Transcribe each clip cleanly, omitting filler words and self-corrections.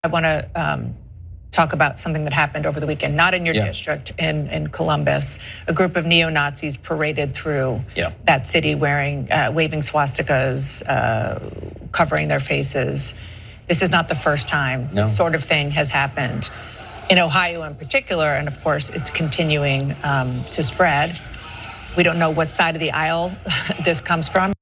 I want to talk about something that happened over the weekend, not in your district, in Columbus. A group of neo-Nazis paraded through that city waving swastikas, covering their faces. This is not the first time this sort of thing has happened in Ohio in particular, and of course it's continuing to spread. We don't know what side of the aisle this comes from.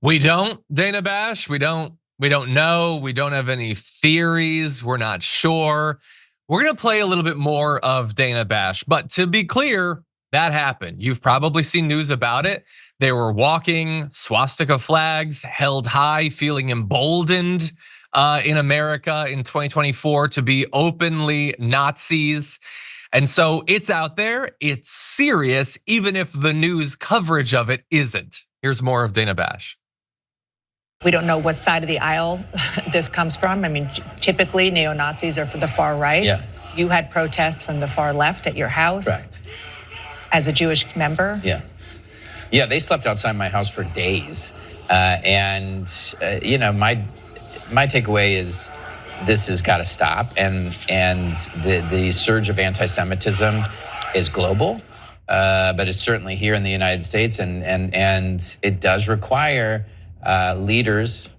We don't, Dana Bash. We don't know. We don't have any theories. We're not sure. We're gonna play a little bit more of Dana Bash, but to be clear, that happened. You've probably seen news about it. They were walking swastika flags held high, feeling emboldened in America in 2024 to be openly Nazis. And so it's out there, it's serious, even if the news coverage of it isn't. Here's more of Dana Bash. We don't know what side of the aisle this comes from. I mean, typically neo-Nazis are for the far right. Yeah. You had protests from the far left at your house. Correct. As a Jewish member. Yeah, they slept outside my house for days. And my takeaway is this has got to stop. And the surge of anti-Semitism is global, but it's certainly here in the United States. And it does require leaders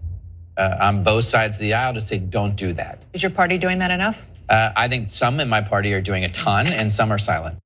on both sides of the aisle to say, don't do that. Is your party doing that enough? I think some in my party are doing a ton and some are silent.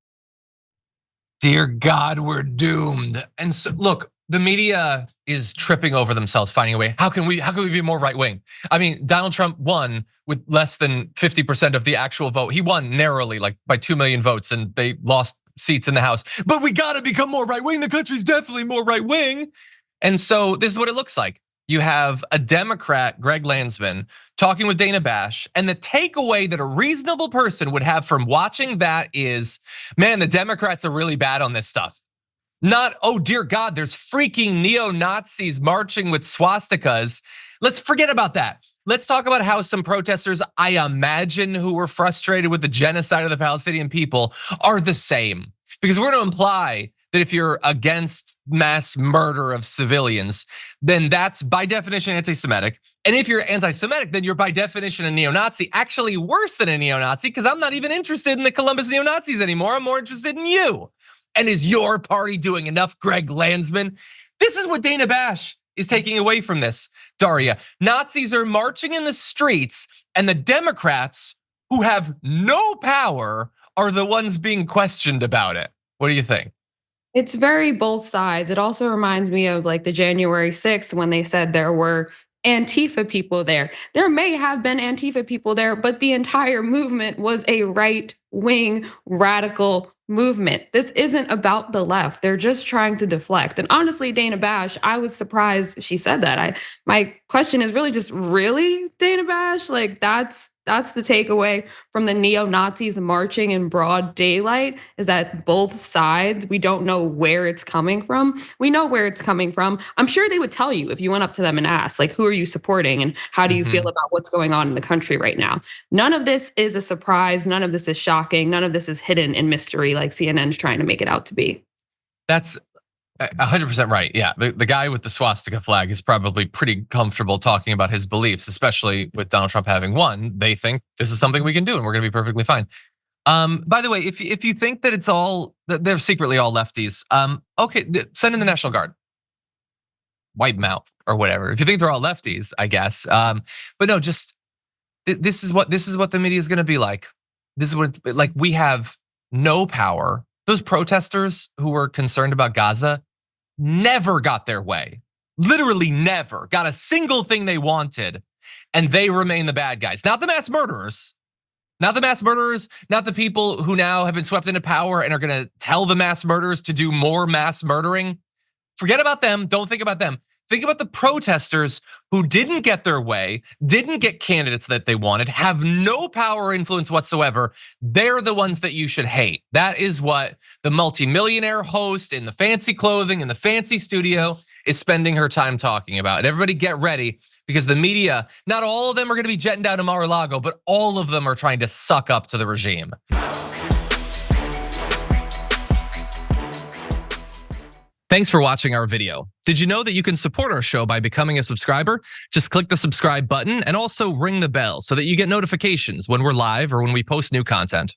Dear God, we're doomed. And so, look, the media is tripping over themselves, finding a way. How can we be more right wing? I mean, Donald Trump won with less than 50% of the actual vote. He won narrowly, like by 2 million votes, and they lost seats in the House. But we gotta become more right wing. The country's definitely more right wing. And so this is what it looks like. You have a Democrat, Greg Landsman, talking with Dana Bash, and the takeaway that a reasonable person would have from watching that is, man, the Democrats are really bad on this stuff. Not, oh dear God, there's freaking neo-Nazis marching with swastikas. Let's forget about that. Let's talk about how some protesters, I imagine, who were frustrated with the genocide of the Palestinian people are the same. Because we're gonna imply that if you're against mass murder of civilians, then that's by definition anti-Semitic. And if you're anti-Semitic, then you're by definition a neo-Nazi, actually worse than a neo-Nazi, because I'm not even interested in the Columbus neo-Nazis anymore, I'm more interested in you. And is your party doing enough, Greg Landsman? This is what Dana Bash is taking away from this, Daria. Nazis are marching in the streets, and the Democrats, who have no power, are the ones being questioned about it. What do you think? It's very both sides. It also reminds me of like the January 6th when they said there were Antifa people there. There may have been Antifa people there, but the entire movement was a right-wing radical movement. This isn't about the left. They're just trying to deflect. And honestly, Dana Bash, I was surprised she said that. My question is really just, really, Dana Bash? Like that's the takeaway from the neo-Nazis marching in broad daylight, is that both sides, we don't know where it's coming from. We know where it's coming from. I'm sure they would tell you if you went up to them and asked, like, who are you supporting and how do you feel about what's going on in the country right now? None of this is a surprise. None of this is shocking. None of this is hidden in mystery like CNN's trying to make it out to be. That's 100% right. Yeah, the guy with the swastika flag is probably pretty comfortable talking about his beliefs, especially with Donald Trump having won. They think this is something we can do and we're gonna be perfectly fine. By the way, if you think that it's all, that they're secretly all lefties, okay, send in the National Guard. Wipe them out or whatever. If you think they're all lefties, I guess. But no, just, this is what the media is gonna be like. This is what, like, we have no power. Those protesters who were concerned about Gaza never got their way. Literally never got a single thing they wanted, and they remain the bad guys. Not the mass murderers, not the people who now have been swept into power and are gonna tell the mass murderers to do more mass murdering. Forget about them, don't think about them. Think about the protesters who didn't get their way, didn't get candidates that they wanted, have no power or influence whatsoever. They're the ones that you should hate. That is what the multimillionaire host in the fancy clothing in the fancy studio is spending her time talking about. And everybody get ready, because the media, not all of them are gonna be jetting down to Mar-a-Lago, but all of them are trying to suck up to the regime. Thanks for watching our video. Did you know that you can support our show by becoming a subscriber? Just click the subscribe button and also ring the bell so that you get notifications when we're live or when we post new content.